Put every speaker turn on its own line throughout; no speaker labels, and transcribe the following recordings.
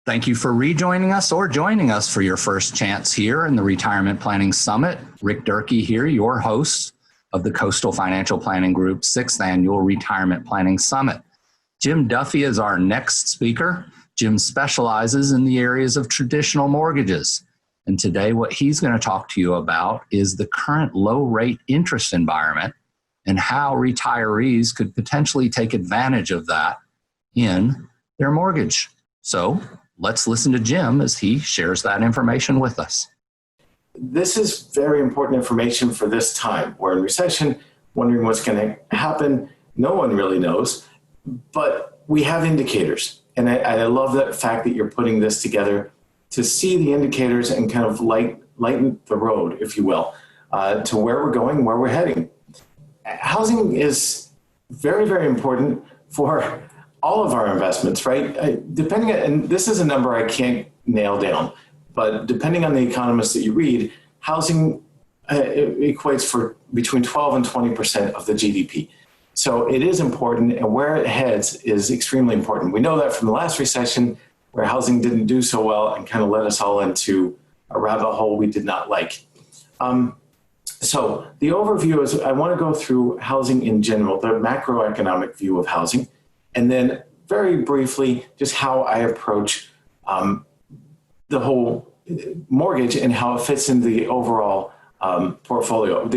Thank you for rejoining us or joining us for your first chance here in the Retirement Planning Summit. Rick Durkee here, your host of the Coastal Financial Planning Group's 6th Annual Retirement Planning Summit. Jim Duffy is our next speaker. Jim specializes in the areas of traditional mortgages. And today what he's going to talk to you about is the current low rate interest environment and how retirees could potentially take advantage of that in their mortgage. So let's listen to Jim as he shares that information with us.
This is very important information for this time. We're in recession, wondering what's going to happen. No one really knows, but we have indicators. And I love that fact that you're putting this together to see the indicators and kind of lighten the road, if you will, to where we're going, where we're heading. Housing is very, very important for all of our investments, right? Depending on, and this is a number I can't nail down, but depending on the economists that you read, housing equates for between 12 and 20% of the GDP. So it is important, and where it heads is extremely important. We know that from the last recession, where housing didn't do so well and kind of led us all into a rabbit hole we did not like. So the overview is I want to go through housing in general, the macroeconomic view of housing, and then very briefly, just how I approach the whole mortgage and how it fits into the overall portfolio,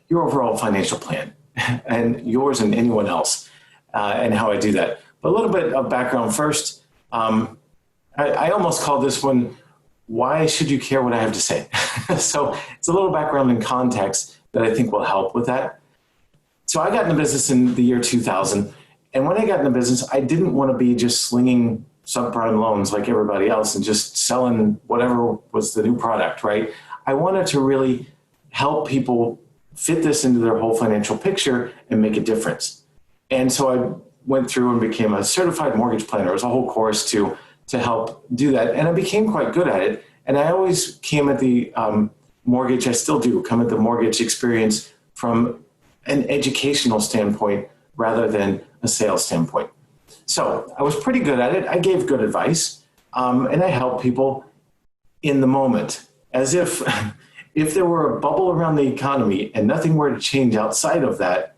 your overall financial plan, and yours and anyone else, and how I do that. But a little bit of background first. I almost call this one, why should you care what I have to say? So it's a little background and context that I think will help with that. So I got in the business in the year 2000. And when I got in the business, I didn't want to be just slinging subprime loans like everybody else and just selling whatever was the new product, right? I wanted to really help people fit this into their whole financial picture and make a difference. And so I went through and became a certified mortgage planner. It was a whole course to help do that. And I became quite good at it. And I always came at the mortgage, I still do, come at the mortgage experience from an educational standpoint rather than a sales standpoint. So I was pretty good at it. I gave good advice, and I helped people in the moment, as if there were a bubble around the economy and nothing were to change outside of that,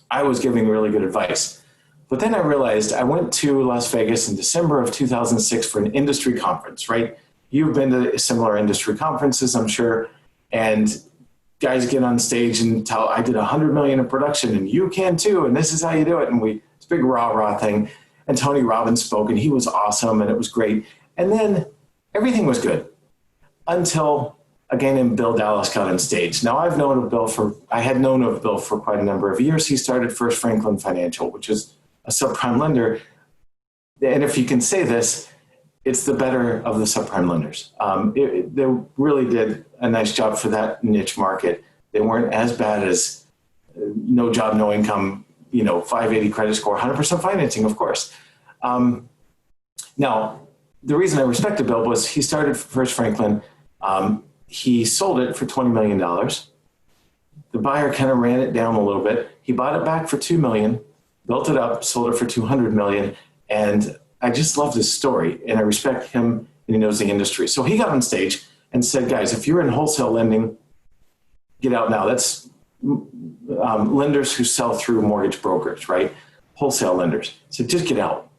I was giving really good advice. But then I realized I went to Las Vegas in December of 2006 for an industry conference, right? You've been to similar industry conferences, I'm sure, and guys get on stage and tell, I did 100 million in production and you can too, and this is how you do it. And it's a big rah-rah thing. And Tony Robbins spoke and he was awesome and it was great. And then everything was good until a guy named Bill Dallas got on stage. Now I had known of Bill for quite a number of years. He started First Franklin Financial, which is a subprime lender. And if you can say this, it's the better of the subprime lenders. They really did a nice job for that niche market. They weren't as bad as no job, no income, 580 credit score, 100% financing, of course. Now, the reason I respected Bill was he started First Franklin. He sold it for $20 million. The buyer kind of ran it down a little bit. He bought it back for $2 million, built it up, sold it for $200 million, and I just love this story, and I respect him, and he knows the industry. So he got on stage and said, guys, if you're in wholesale lending, get out now. That's lenders who sell through mortgage brokers, right? Wholesale lenders. So just get out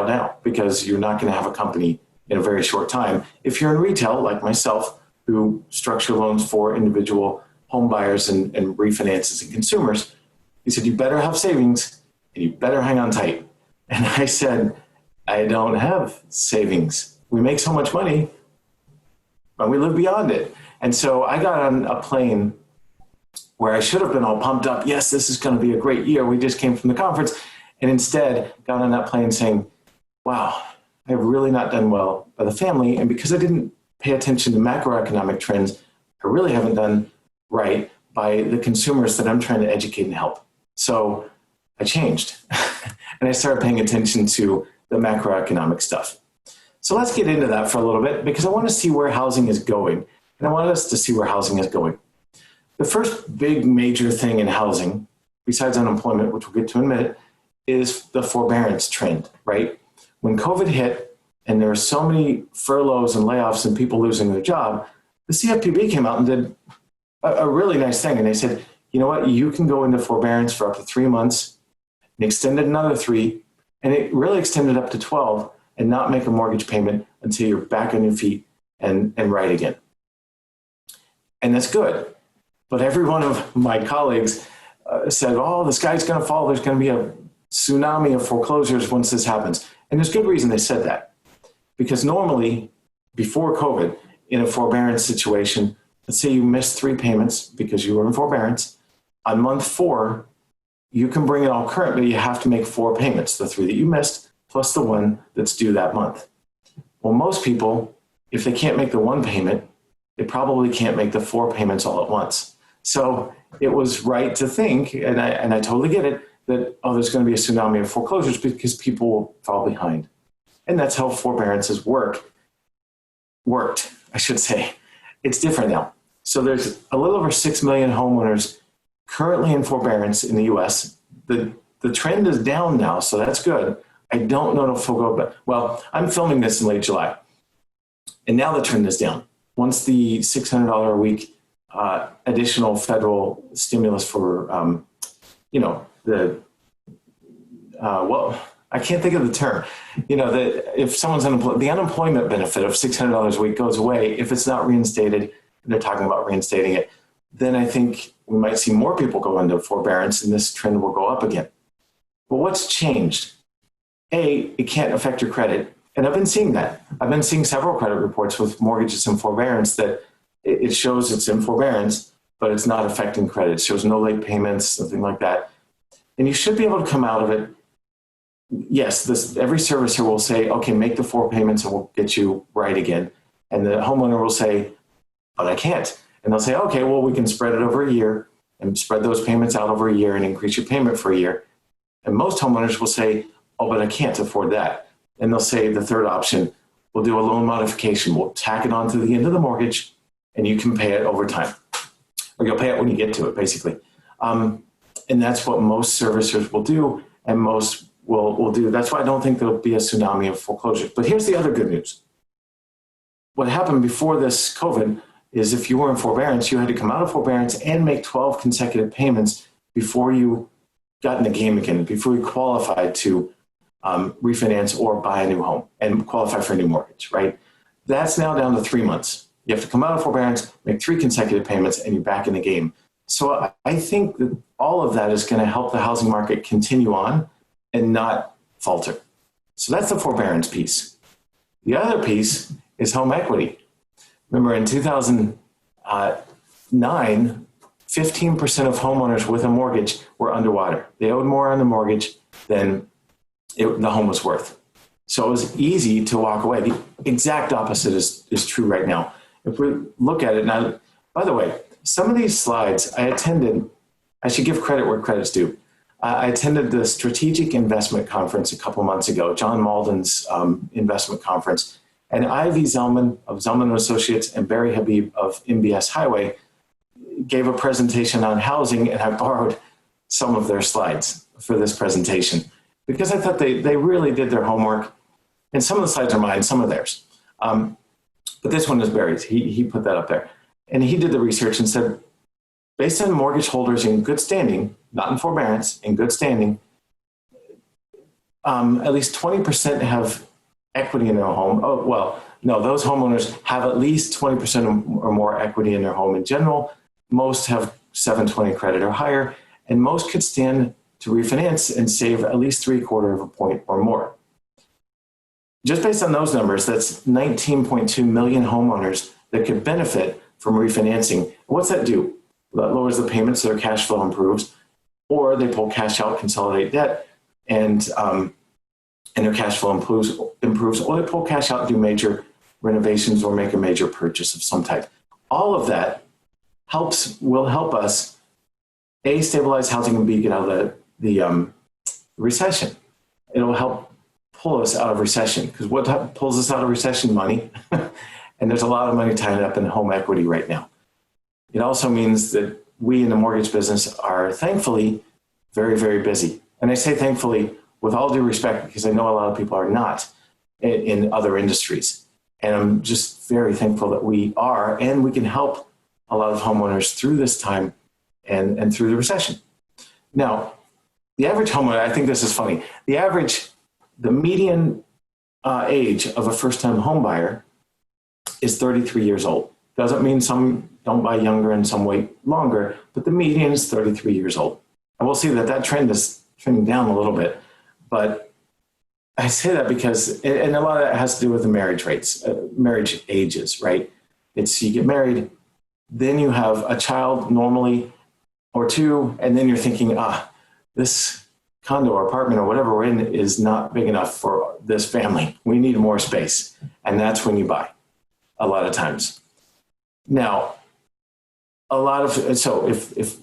now, because you're not going to have a company in a very short time. If you're in retail, like myself, who structure loans for individual home buyers and refinances and consumers, he said, you better have savings and you better hang on tight. And I said, I don't have savings. We make so much money, but we live beyond it. And so I got on a plane where I should have been all pumped up. Yes, this is going to be a great year. We just came from the conference. And instead got on that plane saying, wow, I've really not done well by the family. And because I didn't pay attention to macroeconomic trends, I really haven't done right by the consumers that I'm trying to educate and help. So I changed and I started paying attention to the macroeconomic stuff. So let's get into that for a little bit, because I want to see where housing is going. And I want us to see where housing is going. The first big major thing in housing, besides unemployment, which we'll get to in a minute, is the forbearance trend, right? When COVID hit and there are so many furloughs and layoffs and people losing their job, the CFPB came out and did a really nice thing. And they said, you know what, you can go into forbearance for up to 3 months, and extended another 3, and it really extended up to 12, and not make a mortgage payment until you're back on your feet and right again. And that's good. But every one of my colleagues said, oh, the sky's going to fall. There's going to be a tsunami of foreclosures once this happens. And there's good reason they said that. Because normally, before COVID, in a forbearance situation, let's say you missed 3 payments because you were in forbearance, on month 4, you can bring it all current, but you have to make 4 payments, the 3 that you missed, plus the 1 that's due that month. Well, most people, if they can't make the 1 payment, they probably can't make the 4 payments all at once. So it was right to think, and I totally get it, that, oh, there's going to be a tsunami of foreclosures because people will fall behind. And that's how forbearances worked, I should say. It's different now. So there's a little over 6 million homeowners currently in forbearance in the US. The trend is down now, so that's good. I don't know if it'll go, but, well, I'm filming this in late July, and now the trend is down. Once the $600 a week additional federal stimulus for, well, I can't think of the term. If someone's unemployed, the unemployment benefit of $600 a week goes away. If it's not reinstated, and they're talking about reinstating it, then I think we might see more people go into forbearance, and this trend will go up again. But what's changed? A, it can't affect your credit. And I've been seeing that. I've been seeing several credit reports with mortgages in forbearance that it shows it's in forbearance, but it's not affecting credit. It shows no late payments, something like that. And you should be able to come out of it. Yes, every servicer will say, okay, make the 4 payments and we'll get you right again. And the homeowner will say, but I can't. And they'll say, okay, well, we can spread it over a year and spread those payments out over a year and increase your payment for a year. And most homeowners will say, oh, but I can't afford that. And they'll say the third option, we'll do a loan modification. We'll tack it on to the end of the mortgage and you can pay it over time. Or you'll pay it when you get to it, basically. And that's what most servicers will do, and most will do. That's why I don't think there'll be a tsunami of foreclosures. But here's the other good news. What happened before this COVID is if you were in forbearance, you had to come out of forbearance and make 12 consecutive payments before you got in the game again, before you qualified to refinance or buy a new home and qualify for a new mortgage, right? That's now down to 3 months. You have to come out of forbearance, make 3 consecutive payments, and you're back in the game. So I think that all of that is going to help the housing market continue on and not falter. So that's the forbearance piece. The other piece is home equity. Remember, in 2009, 15% of homeowners with a mortgage were underwater. They owed more on the mortgage than the home was worth. So it was easy to walk away. The exact opposite is true right now. If we look at it now, by the way, some of these slides I should give credit where credit's due. I attended the Strategic Investment Conference a couple months ago, John Malden's investment conference, and Ivy Zellman of Zellman & Associates and Barry Habib of MBS Highway gave a presentation on housing, and I borrowed some of their slides for this presentation because I thought they really did their homework. And some of the slides are mine, some of theirs. But this one is Barry's. He put that up there. And he did the research and said, based on mortgage holders in good standing, not in forbearance, in good standing, at least 20% have equity in their home. Oh, well, no, those homeowners have at least 20% or more equity in their home in general. Most have 720 credit or higher, and most could stand to refinance and save at least 3/4 of a point or more. Just based on those numbers, that's 19.2 million homeowners that could benefit from refinancing. What's that do? That lowers the payments, so their cash flow improves, or they pull cash out, consolidate debt, and their cash flow improves, or they pull cash out and do major renovations or make a major purchase of some type. All of that will help us, A, stabilize housing, and B, get out of the recession. It'll help pull us out of recession, because what pulls us out of recession? Money. And there's a lot of money tied up in home equity right now. It also means that we in the mortgage business are thankfully very, very busy. And I say thankfully with all due respect, because I know a lot of people are not. in other industries. And I'm just very thankful that we are, and we can help a lot of homeowners through this time and through the recession. Now, the average homeowner, I think this is funny. The median age of a first-time home buyer is 33 years old. Doesn't mean some don't buy younger and some wait longer, but the median is 33 years old. And we'll see that trend is trending down a little bit. But I say that because, and a lot of that has to do with the marriage rates, marriage ages, right? It's you get married, then you have a child normally or two, and then you're thinking, this condo or apartment or whatever we're in is not big enough for this family. We need more space. And that's when you buy a lot of times. Now, so if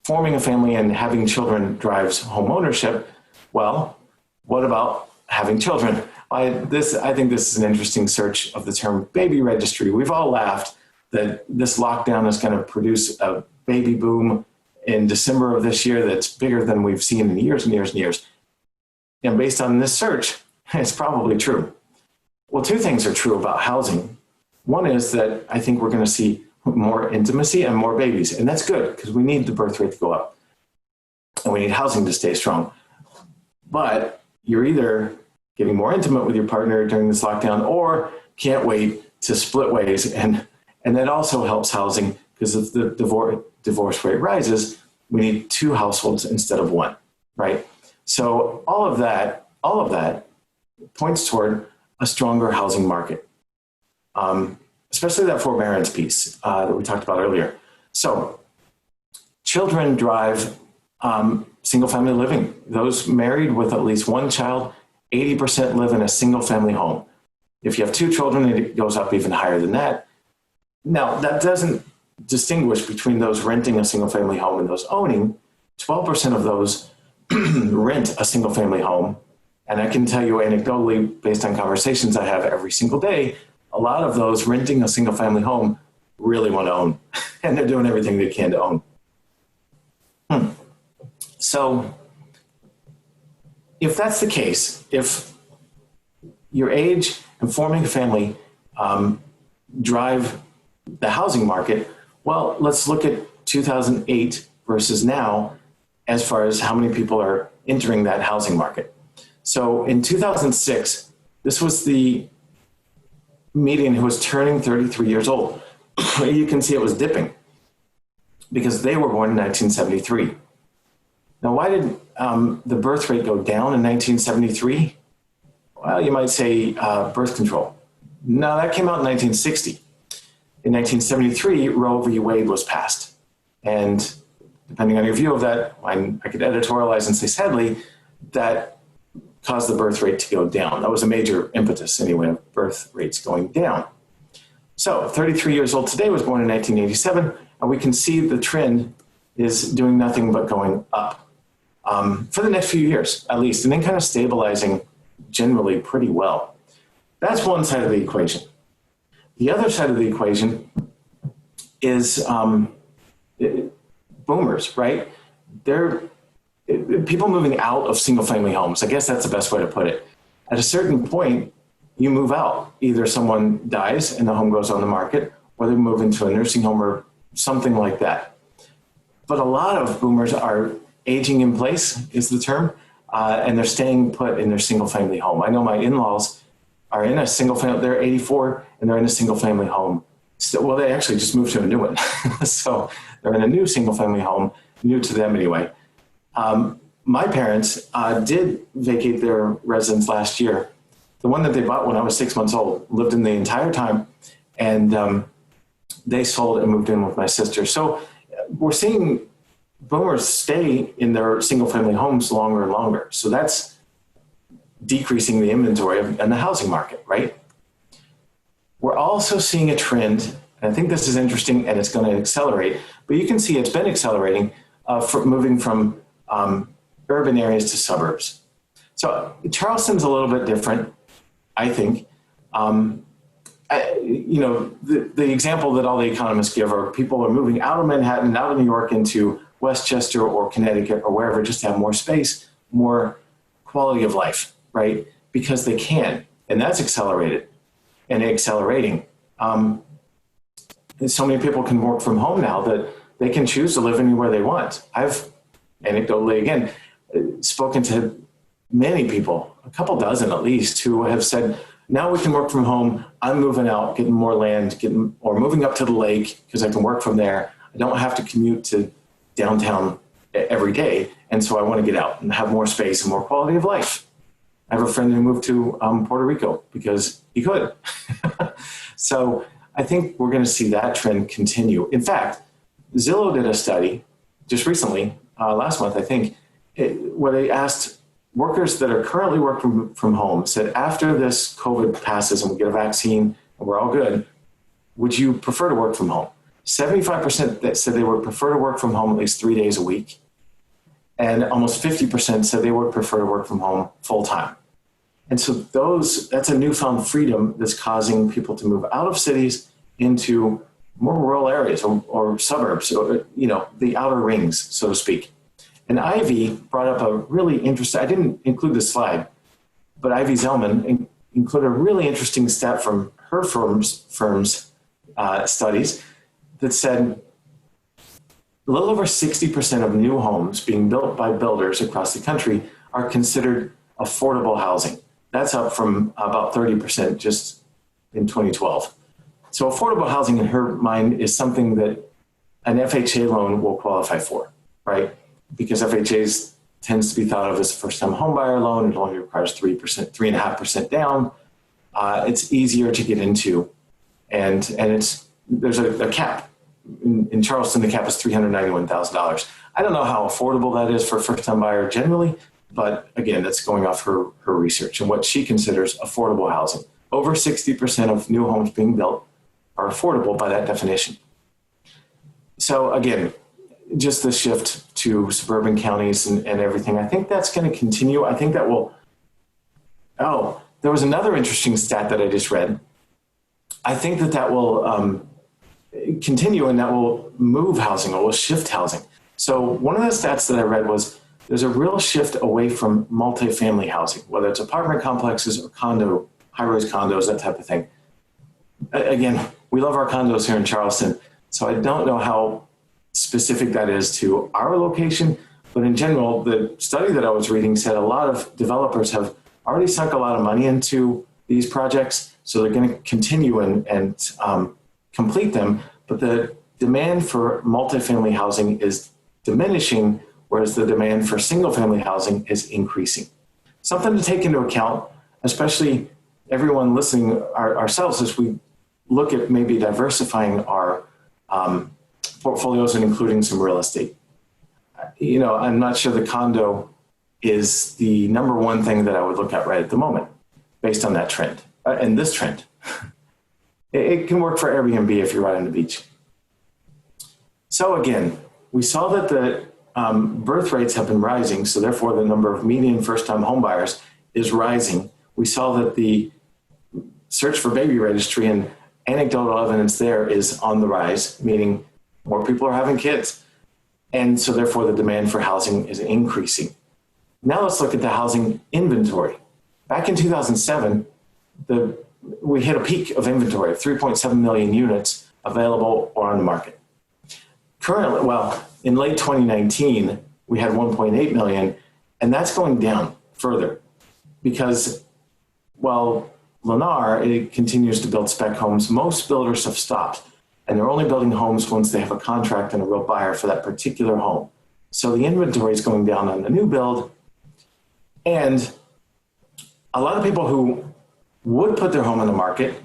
forming a family and having children drives home ownership, well, what about having children? I think this is an interesting search of the term baby registry. We've all laughed that this lockdown is going to produce a baby boom in December of this year that's bigger than we've seen in years and years and years. And based on this search, it's probably true. Well, two things are true about housing. One is that I think we're going to see more intimacy and more babies, and that's good because we need the birth rate to go up and we need housing to stay strong. But you're either getting more intimate with your partner during this lockdown or can't wait to split ways, and that also helps housing because if the divorce rate rises, we need two households instead of one, right? So all of that points toward a stronger housing market. Especially that forbearance piece that we talked about earlier. So children drive single-family living. Those married with at least one child, 80% live in a single-family home. If you have two children, it goes up even higher than that. Now, that doesn't distinguish between those renting a single-family home and those owning. 12% of those rent a single-family home. And I can tell you anecdotally, based on conversations I have every single day, a lot of those renting a single family home really want to own, and they're doing everything they can to own. So if that's the case, if your age and forming a family drive the housing market, well, let's look at 2008 versus now as far as how many people are entering that housing market. So in 2006, this was the median who was turning 33 years old. You can see it was dipping because they were born in 1973. Now, why did the birth rate go down in 1973? Well, you might say birth control. No, that came out in 1960. In 1973, Roe v. Wade was passed. And depending on your view of that, I could editorialize and say, sadly, that caused the birth rate to go down. That was a major impetus, anyway, of birth rates going down. So 33 years old today, was born in 1987, and we can see the trend is doing nothing but going up for the next few years, at least, and then kind of stabilizing generally pretty well. That's one side of the equation. The other side of the equation is boomers, right? They're people moving out of single-family homes. I guess that's the best way to put it. At a certain point, you move out. Either someone dies and the home goes on the market, or they move into a nursing home or something like that. But a lot of boomers are aging in place, is the term, and they're staying put in their single-family home. I know my in-laws are in a single-family, they're 84, and they're in a single-family home. Well, they actually just moved to a new one. So they're in a new single-family home, new to them anyway. My parents did vacate their residence last year. The one that they bought when I was 6 months old, lived in the entire time, and they sold and moved in with my sister. So we're seeing boomers stay in their single-family homes longer and longer. So that's decreasing the inventory and the housing market, right? We're also seeing a trend, and I think this is interesting and it's going to accelerate, but you can see it's been accelerating for moving from urban areas to suburbs. So Charleston's a little bit different, I think. The example that all the economists give are people are moving out of Manhattan, out of New York into Westchester or Connecticut or wherever just to have more space, more quality of life, right? Because they can. And that's accelerated and accelerating. So many people can work from home now that they can choose to live anywhere they want. I've anecdotally, again, spoken to many people, a couple dozen at least, who have said, now we can work from home. I'm moving out, getting more land, or moving up to the lake because I can work from there. I don't have to commute to downtown every day. And so I want to get out and have more space and more quality of life. I have a friend who moved to Puerto Rico because he could. So I think we're going to see that trend continue. In fact, Zillow did a study just recently, last month, I think, where they asked workers that are currently working from home, said after this COVID passes and we get a vaccine and we're all good, would you prefer to work from home? 75% that said they would prefer to work from home at least 3 days a week. And almost 50% said they would prefer to work from home full time. And so that's a newfound freedom that's causing people to move out of cities into more rural areas or suburbs, or, the outer rings, so to speak. And Ivy brought up a really interesting, I didn't include this slide, but Ivy Zellman included a really interesting stat from her firm's studies that said a little over 60% of new homes being built by builders across the country are considered affordable housing. That's up from about 30% just in 2012. So affordable housing in her mind is something that an FHA loan will qualify for, right? Because FHAs tends to be thought of as a first-time homebuyer loan. It only requires 3.5% down. It's easier to get into, and there's a cap. In Charleston, the cap is $391,000. I don't know how affordable that is for a first-time buyer generally, but again, that's going off her research and what she considers affordable housing. Over 60% of new homes being built are affordable by that definition. So again, just the shift to suburban counties and everything, I think that's going to continue. I think that will, there was another interesting stat that I just read. I think that will continue, and that will move housing, or will shift housing. So one of the stats that I read was there's a real shift away from multifamily housing, whether it's apartment complexes or high-rise condos, that type of thing. Again, we love our condos here in Charleston, so I don't know how specific that is to our location, but in general, the study that I was reading said a lot of developers have already sunk a lot of money into these projects, so they're going to continue and complete them, but the demand for multifamily housing is diminishing, whereas the demand for single-family housing is increasing. Something to take into account, especially everyone listening, ourselves, as we look at maybe diversifying our portfolios and including some real estate. I'm not sure the condo is the number one thing that I would look at right at the moment, based on that trend, and this trend. It can work for Airbnb if you're right on the beach. So again, we saw that the birth rates have been rising, so therefore the number of median first-time homebuyers is rising. We saw that the search for baby registry and anecdotal evidence there is on the rise, meaning more people are having kids. And so therefore the demand for housing is increasing. Now let's look at the housing inventory. Back in 2007, we hit a peak of inventory of 3.7 million units available or on the market. Currently, in late 2019, we had 1.8 million, and that's going down further because while Lennar, it continues to build spec homes, most builders have stopped, and they're only building homes once they have a contract and a real buyer for that particular home. So the inventory is going down on the new build, and a lot of people who would put their home on the market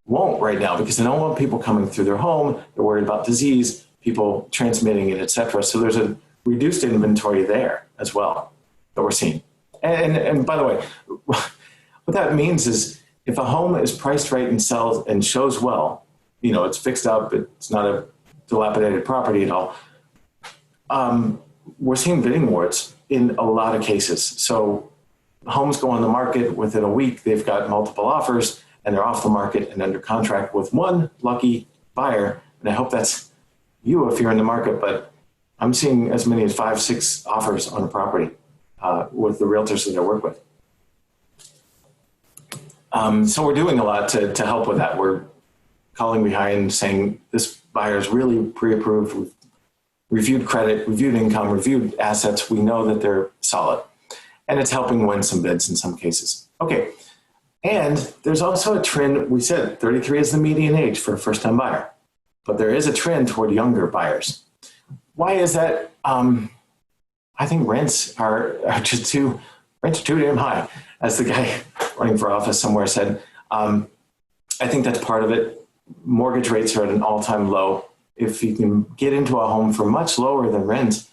won't right now because they don't want people coming through their home. They're worried about disease, people transmitting it, et cetera. So there's a reduced inventory there as well that we're seeing. And by the way, what that means is if a home is priced right and sells and shows well, it's fixed up, it's not a dilapidated property at all, we're seeing bidding wars in a lot of cases. So homes go on the market within a week, they've got multiple offers, and they're off the market and under contract with one lucky buyer. And I hope that's you if you're in the market, but I'm seeing as many as 5, 6 offers on a property with the realtors that I work with. So we're doing a lot to help with that. We're calling behind saying this buyer is really pre-approved. We've reviewed credit, reviewed income, reviewed assets. We know that they're solid. And it's helping win some bids in some cases. Okay. And there's also a trend. We said 33 is the median age for a first-time buyer, but there is a trend toward younger buyers. Why is that? I think rents are just too damn high. As the guy running for office somewhere said, I think that's part of it. Mortgage rates are at an all-time low. If you can get into a home for much lower than rent,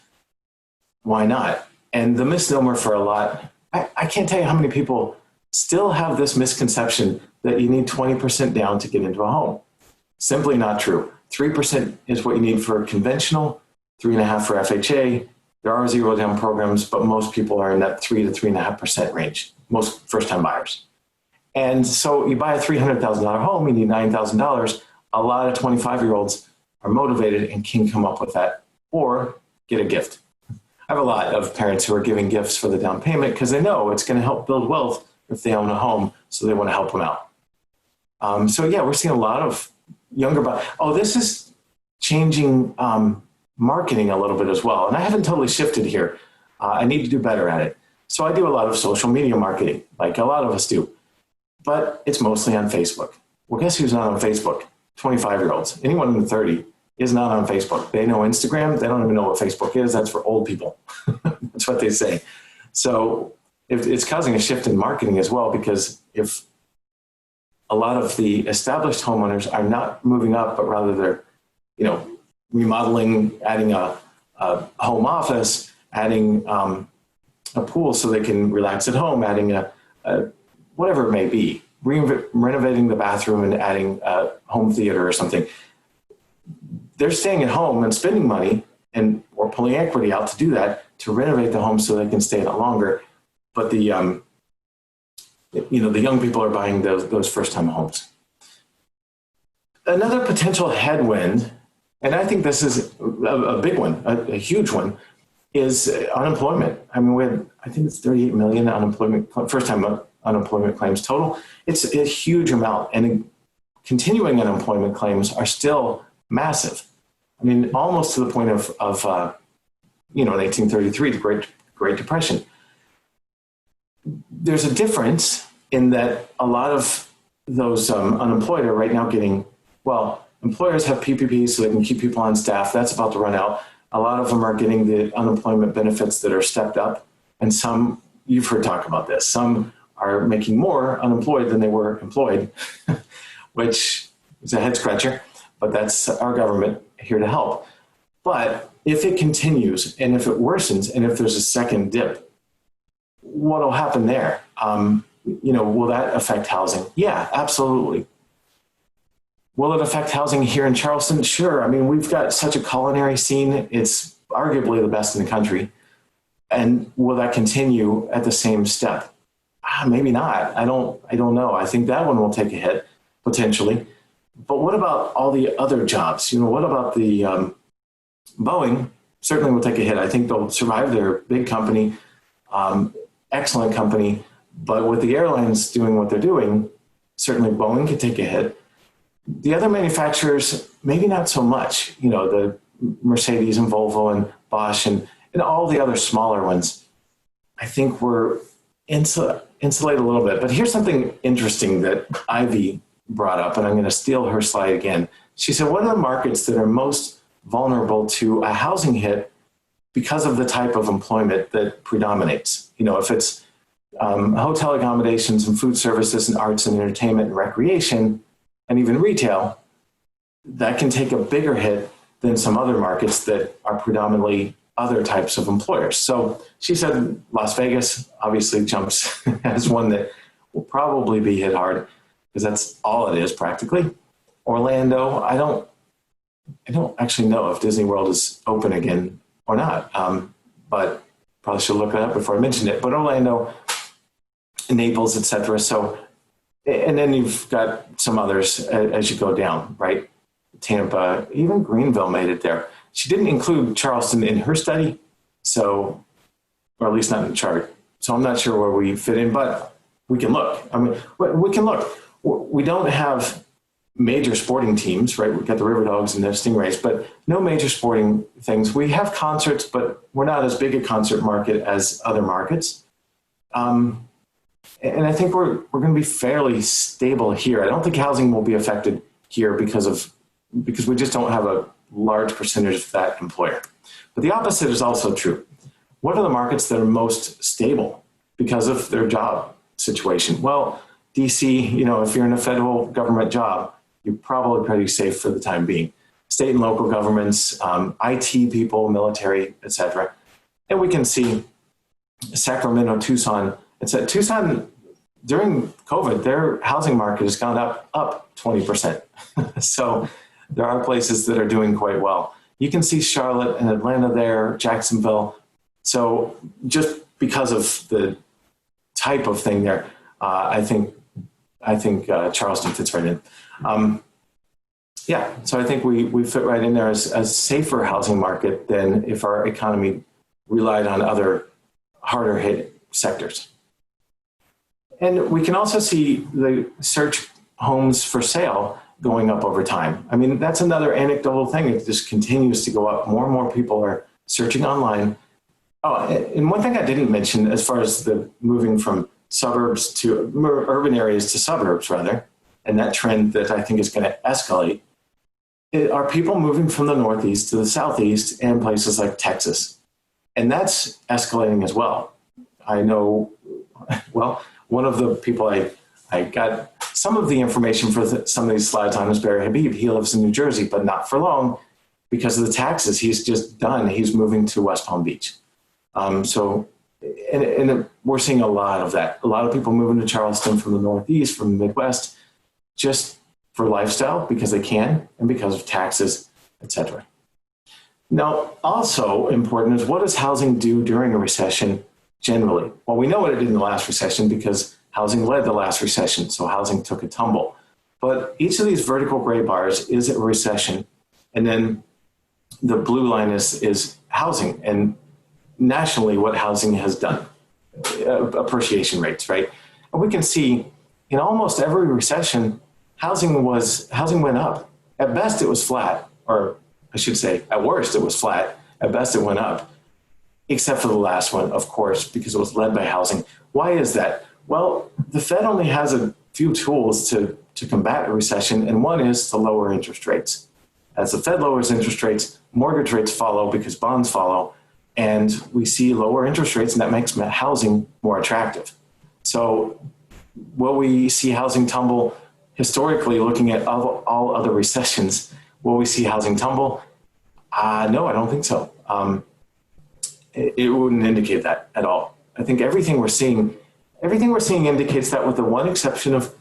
why not? And the misnomer for a lot, I can't tell you how many people still have this misconception that you need 20% down to get into a home. Simply not true. 3% is what you need for conventional, 3.5% for FHA. There are zero down programs, but most people are in that 3 to 3.5% range, most first-time buyers. And so you buy a $300,000 home, you need $9,000. A lot of 25-year-olds are motivated and can come up with that, or get a gift. I have a lot of parents who are giving gifts for the down payment because they know it's going to help build wealth if they own a home, so they want to help them out. So yeah, we're seeing a lot of younger buyers. Oh, this is changing marketing a little bit as well. And I haven't totally shifted here. I need to do better at it. So I do a lot of social media marketing, like a lot of us do, but it's mostly on Facebook. Well, guess who's not on Facebook? 25-year-olds. Anyone in the 30 is not on Facebook. They know Instagram. They don't even know what Facebook is. That's for old people. That's what they say. So it's causing a shift in marketing as well, because if a lot of the established homeowners are not moving up, but rather they're, remodeling, adding a home office, adding a pool so they can relax at home, adding a whatever it may be, renovating the bathroom and adding a home theater or something. They're staying at home and spending money or pulling equity out to do that, to renovate the home so they can stay in it longer. But the young people are buying those first-time homes. Another potential headwind, and I think this is a big one, a huge one, is unemployment. I mean, I think it's 38 million first-time unemployment claims total. It's a huge amount, and continuing unemployment claims are still massive. I mean, almost to the point of in 1833, the Great Depression. There's a difference in that a lot of those unemployed are right now getting, employers have PPP so they can keep people on staff. That's about to run out. A lot of them are getting the unemployment benefits that are stepped up. And some, you've heard talk about this, some are making more unemployed than they were employed, which is a head scratcher, but that's our government here to help. But if it continues, and if it worsens, and if there's a second dip, what will happen there? Will that affect housing? Yeah, absolutely. Will it affect housing here in Charleston? Sure. I mean, we've got such a culinary scene. It's arguably the best in the country. And will that continue at the same step? Maybe not. I don't know. I think that one will take a hit potentially. But what about all the other jobs? What about the Boeing? Certainly will take a hit. I think they'll survive. They're a big company, excellent company. But with the airlines doing what they're doing, certainly Boeing could take a hit. The other manufacturers, maybe not so much. The Mercedes and Volvo and Bosch and all the other smaller ones, I think we're insulate a little bit. But here's something interesting that Ivy brought up, and I'm going to steal her slide again. She said, what are the markets that are most vulnerable to a housing hit because of the type of employment that predominates? If it's hotel accommodations and food services and arts and entertainment and recreation and even retail, that can take a bigger hit than some other markets that are predominantly other types of employers. So she said Las Vegas obviously jumps as one that will probably be hit hard because that's all it is practically. Orlando, I don't actually know if Disney World is open again or not, but probably should look that up before I mentioned it. But Orlando, Naples, etc. So, and then you've got some others as you go down, right? Tampa, even Greenville made it there. She didn't include Charleston in her study, or at least not in the chart. So I'm not sure where we fit in, but we can look. I mean, we can look. We don't have major sporting teams, right? We've got the River Dogs and the Stingrays, but no major sporting things. We have concerts, but we're not as big a concert market as other markets. And I think we're going to be fairly stable here. I don't think housing will be affected here because we just don't have a large percentage of that employer. But the opposite is also true. What are the markets that are most stable because of their job situation? Well, DC, if you're in a federal government job, you're probably pretty safe for the time being. State and local governments, IT people, military, et cetera. And we can see Sacramento, Tucson. It's at Tucson during COVID, their housing market has gone up 20%. So there are places that are doing quite well. You can see Charlotte and Atlanta there, Jacksonville. So just because of the type of thing there, I think Charleston fits right in. So I think we fit right in there as a safer housing market than if our economy relied on other harder hit sectors. And we can also see the search homes for sale going up over time. I mean, that's another anecdotal thing. It just continues to go up. More and more people are searching online. Oh, and one thing I didn't mention as far as the moving from suburbs to urban areas to suburbs rather, and that trend that I think is going to escalate, are people moving from the Northeast to the Southeast and places like Texas. And that's escalating as well. I know, well, one of the people I got some of the information for some of these slides on is Barry Habib. He lives in New Jersey, but not for long because of the taxes. He's just done. He's moving to West Palm Beach. So we're seeing a lot of that. A lot of people moving to Charleston from the Northeast, from the Midwest, just for lifestyle because they can and because of taxes, et cetera. Now, also important is what does housing do during a recession generally? Well, we know what it did in the last recession because housing led the last recession, so housing took a tumble. But each of these vertical gray bars is a recession, and then the blue line is housing, and nationally what housing has done, appreciation rates, right? And we can see in almost every recession, housing went up. At best, it was flat, or I should say, at worst, it was flat. At best, it went up, except for the last one, of course, because it was led by housing. Why is that? Well, the Fed only has a few tools to combat a recession, and one is to lower interest rates. As the Fed lowers interest rates, mortgage rates follow because bonds follow, and we see lower interest rates, and that makes housing more attractive. So will we see housing tumble? Historically, looking at all other recessions, will we see housing tumble? No, I don't think so. It wouldn't indicate that at all. I think everything we're seeing indicates that, with the one exception of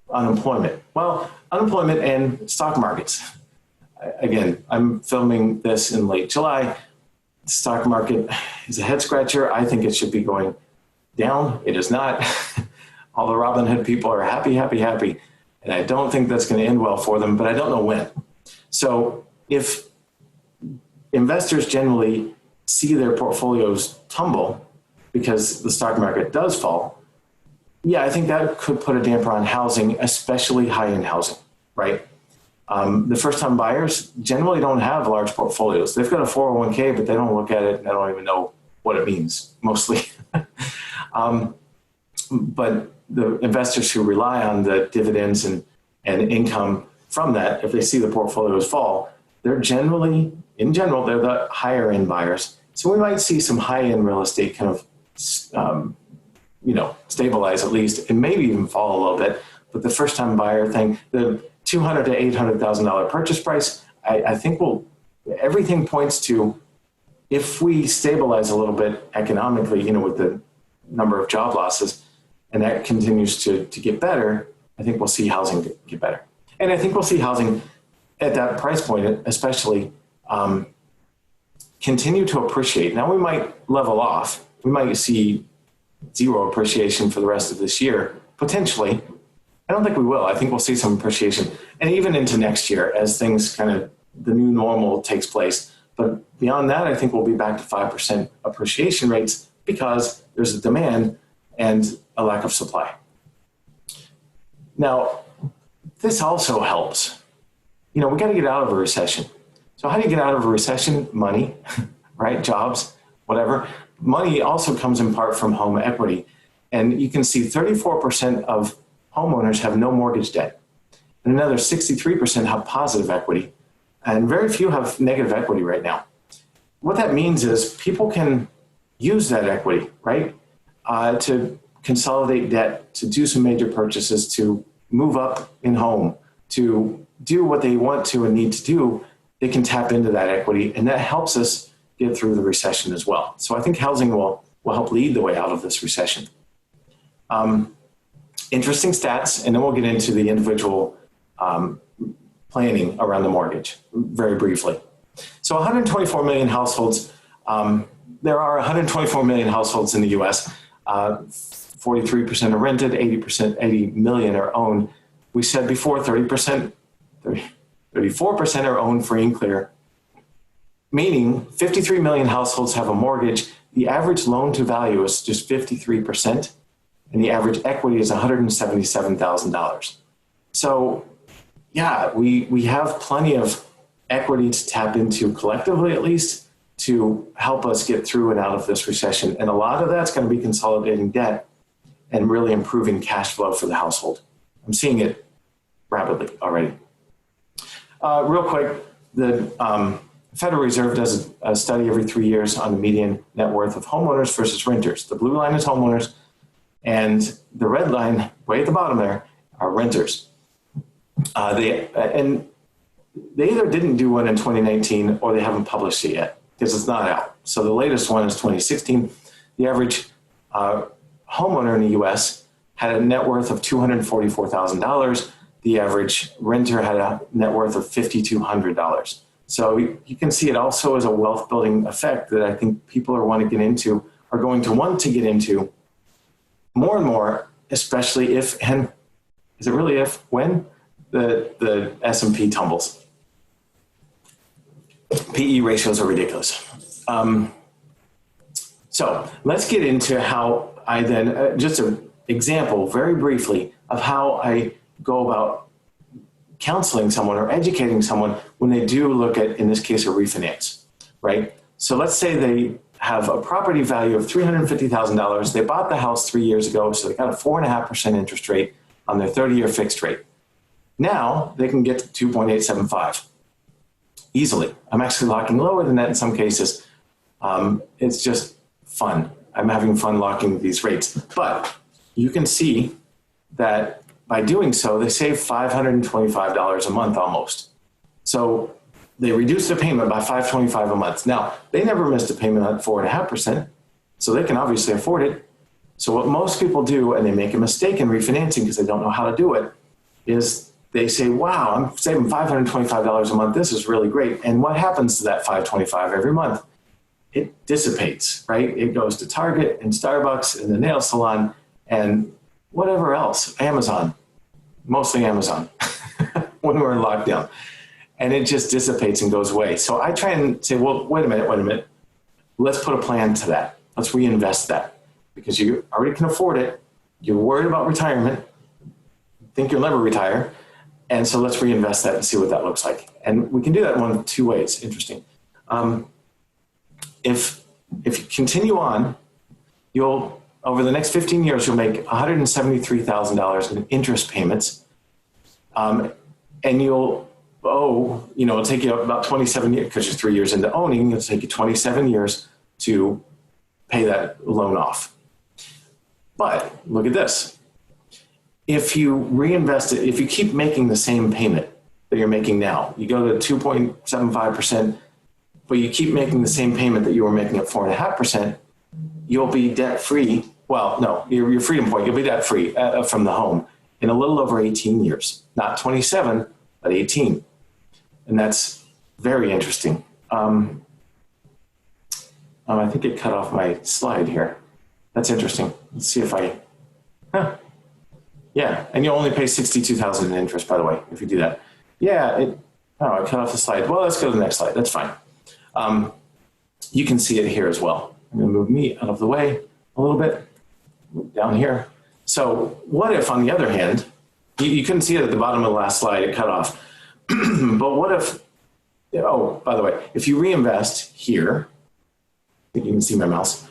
unemployment. Well, unemployment and stock markets. Again, I'm filming this in late July. The stock market is a head scratcher. I think it should be going down. It is not. All the Robinhood people are happy. And I don't think that's going to end well for them, but I don't know when. So if investors generally see their portfolios tumble because the stock market does fall, yeah, I think that could put a damper on housing, especially high-end housing, right? The first-time buyers generally don't have large portfolios. They've got a 401k, but they don't look at it and they don't even know what it means, mostly. But the investors who rely on the dividends and income from that, if they see the portfolios fall, they're generally, in general, they're the higher end buyers. So we might see some high end real estate kind of, stabilize at least, and maybe even fall a little bit. But the first time buyer thing, the $200,000 to $800,000 purchase price, I think everything points to, if we stabilize a little bit economically, with the number of job losses, and that continues to get better, I think we'll see housing get better. And I think we'll see housing at that price point, especially, continue to appreciate. Now we might level off. We might see zero appreciation for the rest of this year, potentially. I don't think we will. I think we'll see some appreciation. And even into next year as things kind of, the new normal takes place. But beyond that, I think we'll be back to 5% appreciation rates because there's a demand and a lack of supply. Now, this also helps. We got to get out of a recession. So how do you get out of a recession? Money, right? Jobs, whatever. Money also comes in part from home equity. And you can see 34% of homeowners have no mortgage debt. And another 63% have positive equity. And very few have negative equity right now. What that means is people can use that equity, right? To consolidate debt, to do some major purchases, to move up in home, to do what they want to and need to do. They can tap into that equity, and that helps us get through the recession as well. So I think housing will help lead the way out of this recession. Interesting stats, and then we'll get into the individual planning around the mortgage very briefly. So 124 million households. There are 124 million households in the U.S. 43% are rented, 80 million are owned. We said before 34% are owned free and clear, meaning 53 million households have a mortgage. The average loan to value is just 53%, and the average equity is $177,000. So yeah, we have plenty of equity to tap into collectively, at least, to help us get through and out of this recession. And a lot of that's going to be consolidating debt and really improving cash flow for the household. I'm seeing it rapidly already. Real quick, the Federal Reserve does a study every 3 years on the median net worth of homeowners versus renters. The blue line is homeowners, and the red line, way at the bottom there, are renters. They either didn't do one in 2019 or they haven't published it yet because it's not out. So the latest one is 2016. The average homeowner in the U.S. had a net worth of $244,000. The average renter had a net worth of $5,200. So you can see it also as a wealth building effect that I think people are going to want to get into more and more, especially if, and is it really if, when the S&P tumbles. PE ratios are ridiculous. So let's get into how I then, just an example very briefly of how I go about counseling someone or educating someone when they do look at, in this case, a refinance, right? So let's say they have a property value of $350,000. They bought the house 3 years ago, so they got a 4.5% interest rate on their 30-year fixed rate. Now they can get to 2.875 easily. I'm actually locking lower than that in some cases. It's just fun. I'm having fun locking these rates. But you can see that by doing so, they save $525 a month almost. So they reduce their payment by $525 a month. Now, they never missed a payment at 4.5%, so they can obviously afford it. So what most people do, and they make a mistake in refinancing because they don't know how to do it, is they say, wow, I'm saving $525 a month. This is really great. And what happens to that $525 every month? It dissipates, right? It goes to Target and Starbucks and the nail salon and whatever else, Amazon, mostly Amazon, when we're in lockdown. And it just dissipates and goes away. So I try and say, well, wait a minute. Let's put a plan to that. Let's reinvest that because you already can afford it. You're worried about retirement. Think you'll never retire. And so let's reinvest that and see what that looks like. And we can do that one of two ways. Interesting. If you continue on, over the next 15 years, you'll make $173,000 in interest payments. And you'll owe, it'll take you about 27 years, because you're 3 years into owning, it'll take you 27 years to pay that loan off. But look at this. If you reinvest it, if you keep making the same payment that you're making now, you go to 2.75%, but you keep making the same payment that you were making at 4.5%, you'll be debt-free. Well, no, your freedom point, you'll be debt-free from the home in a little over 18 years. Not 27, but 18. And that's very interesting. I think it cut off my slide here. That's interesting. Let's see if yeah, and you'll only pay $62,000 in interest, by the way, if you do that. Yeah, I cut off the slide. Well, let's go to the next slide. That's fine. You can see it here as well. I'm going to move me out of the way a little bit. down here. So what if, on the other hand, you couldn't see it at the bottom of the last slide, it cut off. But what if, oh, by the way, if you reinvest here, I think you can see my mouse,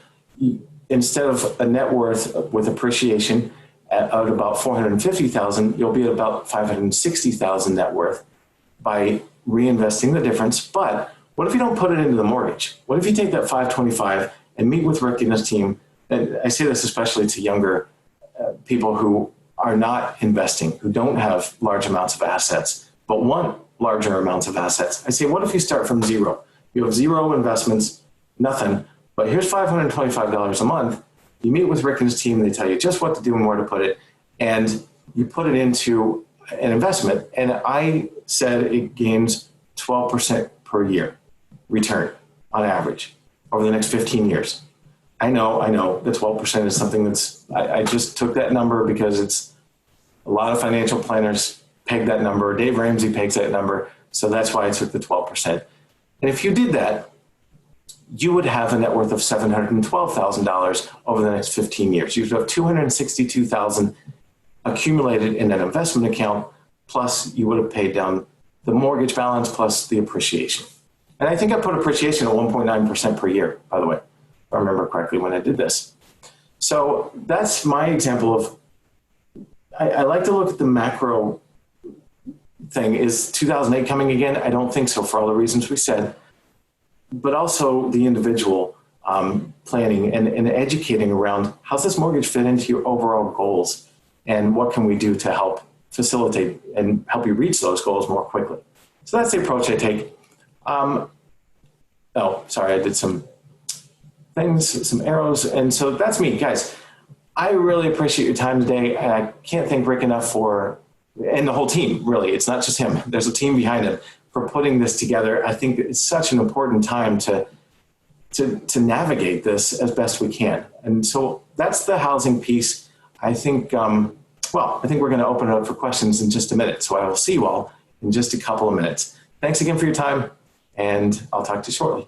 instead of a net worth with appreciation at about 450,000, you'll be at about 560,000 net worth by reinvesting the difference. But what if you don't put it into the mortgage? What if you take that 525 and meet with Rick and his team? And I say this especially to younger people who are not investing, who don't have large amounts of assets, but want larger amounts of assets. I say, what if you start from zero? You have zero investments, nothing, but here's $525 a month. You meet with Rick and his team, they tell you just what to do and where to put it, and you put it into an investment. And I said it gains 12% per year return on average over the next 15 years. I know that 12% is something that's, I just took that number because it's a lot of financial planners peg that number. Dave Ramsey pegs that number. So that's why I took the 12%. And if you did that, you would have a net worth of $712,000 over the next 15 years. You would have $262,000 accumulated in an investment account, plus you would have paid down the mortgage balance plus the appreciation. And I think I put appreciation at 1.9% per year, by the way, if I remember correctly when I did this. So that's my example of, I like to look at the macro thing. Is 2008 coming again? I don't think so, for all the reasons we said, but also the individual planning and educating around how's this mortgage fit into your overall goals and what can we do to help facilitate and help you reach those goals more quickly. So that's the approach I take. Oh, sorry, I did some things, some arrows. And so that's me, guys. I really appreciate your time today. And I can't thank Rick enough for, and the whole team, really. It's not just him. There's a team behind him for putting this together. I think it's such an important time to navigate this as best we can. And so that's the housing piece. I think, I think we're going to open it up for questions in just a minute. So I will see you all in just a couple of minutes. Thanks again for your time, and I'll talk to you shortly.